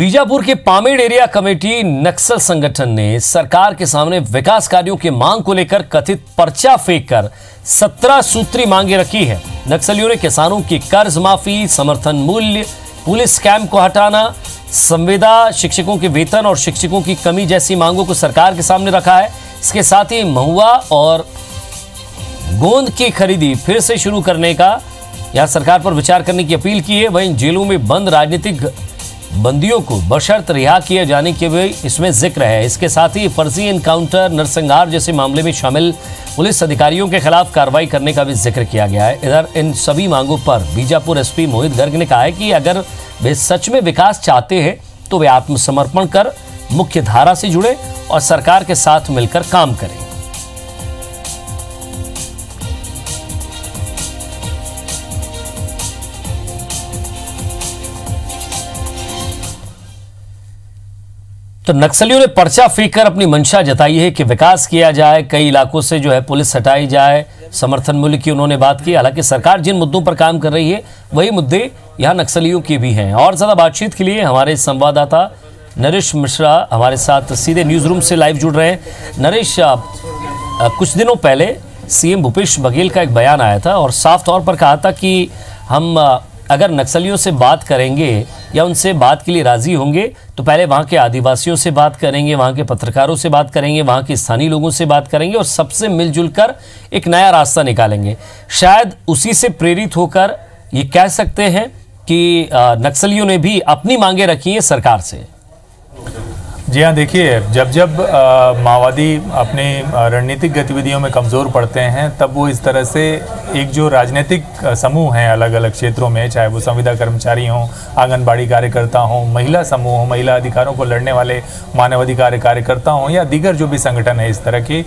बीजापुर के Pamed area committee नक्सल संगठन ने सरकार के सामने विकास कार्यों की मांग को लेकर कथित पर्चा फेंक कर 17 सूत्री मांगे रखी है। नक्सलियों ने किसानों की कर्ज माफी, समर्थन मूल्य, पुलिस कैंप को हटाना, संविदा, शिक्षकों के वेतन और शिक्षकों की कमी जैसी मांगों को सरकार के सामने रखा है। इसके साथ ही महुआ और गोंद की खरीदी फिर से शुरू करने का यहां सरकार पर विचार करने की अपील की है। वहीं जेलों में बंद राजनीतिक बंदियों को बशर्त रिहा किए जाने के भी इसमें जिक्र है। इसके साथ ही फर्जी एनकाउंटर, नरसंहार जैसे मामले में शामिल पुलिस अधिकारियों के खिलाफ कार्रवाई करने का भी जिक्र किया गया है। इधर इन सभी मांगों पर बीजापुर एसपी मोहित गर्ग ने कहा है कि अगर वे सच में विकास चाहते हैं तो वे आत्मसमर्पण कर मुख्य धारा से जुड़े और सरकार के साथ मिलकर काम करें। तो नक्सलियों ने पर्चा फेंक कर अपनी मंशा जताई है कि विकास किया जाए, कई इलाकों से जो है पुलिस हटाई जाए, समर्थन मूल्य की उन्होंने बात की। हालांकि सरकार जिन मुद्दों पर काम कर रही है वही मुद्दे यहां नक्सलियों के भी हैं। और ज्यादा बातचीत के लिए हमारे संवाददाता नरेश मिश्रा हमारे साथ सीधे न्यूज रूम से लाइव जुड़ रहे हैं। नरेश, कुछ दिनों पहले सीएम भूपेश बघेल का एक बयान आया था और साफ तौर पर कहा था कि हम अगर नक्सलियों से बात करेंगे या उनसे बात के लिए राजी होंगे तो पहले वहां के आदिवासियों से बात करेंगे, वहां के पत्रकारों से बात करेंगे, वहां के स्थानीय लोगों से बात करेंगे और सबसे मिलजुल कर एक नया रास्ता निकालेंगे। शायद उसी से प्रेरित होकर ये कह सकते हैं कि नक्सलियों ने भी अपनी मांगे रखी हैं सरकार से। जी हाँ, देखिए, जब माओवादी अपनी रणनीतिक गतिविधियों में कमज़ोर पड़ते हैं तब वो इस तरह से एक जो राजनीतिक समूह हैं अलग अलग क्षेत्रों में, चाहे वो संविदा कर्मचारी हों, आंगनबाड़ी कार्यकर्ता हों, महिला समूह हों, महिला अधिकारों को लड़ने वाले मानवाधिकार कार्यकर्ता हों या दीगर जो भी संगठन है इस तरह के,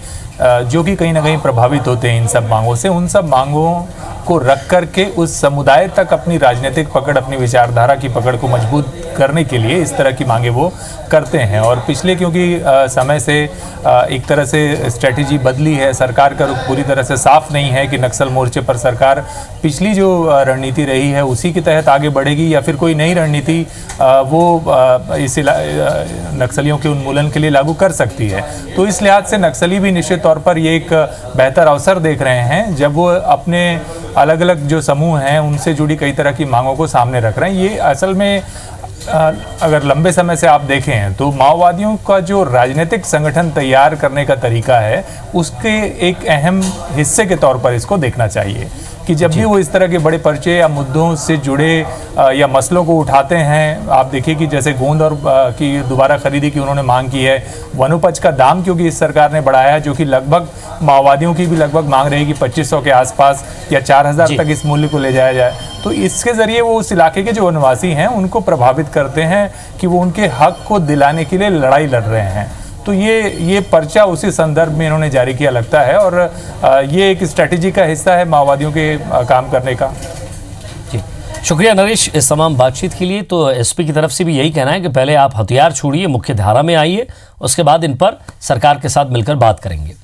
जो कि कहीं ना कहीं प्रभावित होते हैं इन सब मांगों से, उन सब मांगों को रख करके उस समुदाय तक अपनी राजनीतिक पकड़, अपनी विचारधारा की पकड़ को मजबूत करने के लिए इस तरह की मांगे वो करते हैं। और पिछले क्योंकि समय से एक तरह से स्ट्रेटजी बदली है, सरकार का रुख पूरी तरह से साफ नहीं है कि नक्सल मोर्चे पर सरकार पिछली जो रणनीति रही है उसी के तहत आगे बढ़ेगी या फिर कोई नई रणनीति वो इस नक्सलियों के उन्मूलन के लिए लागू कर सकती है। तो इस लिहाज से नक्सली भी निश्चित तौर पर ये एक बेहतर अवसर देख रहे हैं जब वो अपने अलग अलग जो समूह हैं उनसे जुड़ी कई तरह की मांगों को सामने रख रहे हैं। ये असल में अगर लंबे समय से आप देखें तो माओवादियों का जो राजनीतिक संगठन तैयार करने का तरीका है उसके एक अहम हिस्से के तौर पर इसको देखना चाहिए कि जब भी वो इस तरह के बड़े पर्चे या मुद्दों से जुड़े या मसलों को उठाते हैं, आप देखिए कि जैसे गोंद और की दोबारा खरीदी की उन्होंने मांग की है, वनोपज का दाम क्योंकि इस सरकार ने बढ़ाया है जो कि लगभग माओवादियों की भी लगभग मांग रहेगी 2500 के आसपास या 4000 तक इस मूल्य को ले जाया जाए। तो इसके ज़रिए वो उस इलाके के जो वनवासी हैं उनको प्रभावित करते हैं कि वो उनके हक को दिलाने के लिए लड़ाई लड़ रहे हैं। तो ये पर्चा उसी संदर्भ में इन्होंने जारी किया लगता है और ये एक स्ट्रेटेजी का हिस्सा है माओवादियों के काम करने का। जी, शुक्रिया नरेश इस तमाम बातचीत के लिए। तो एसपी की तरफ से भी यही कहना है कि पहले आप हथियार छोड़िए, मुख्य धारा में आइए, उसके बाद इन पर सरकार के साथ मिलकर बात करेंगे।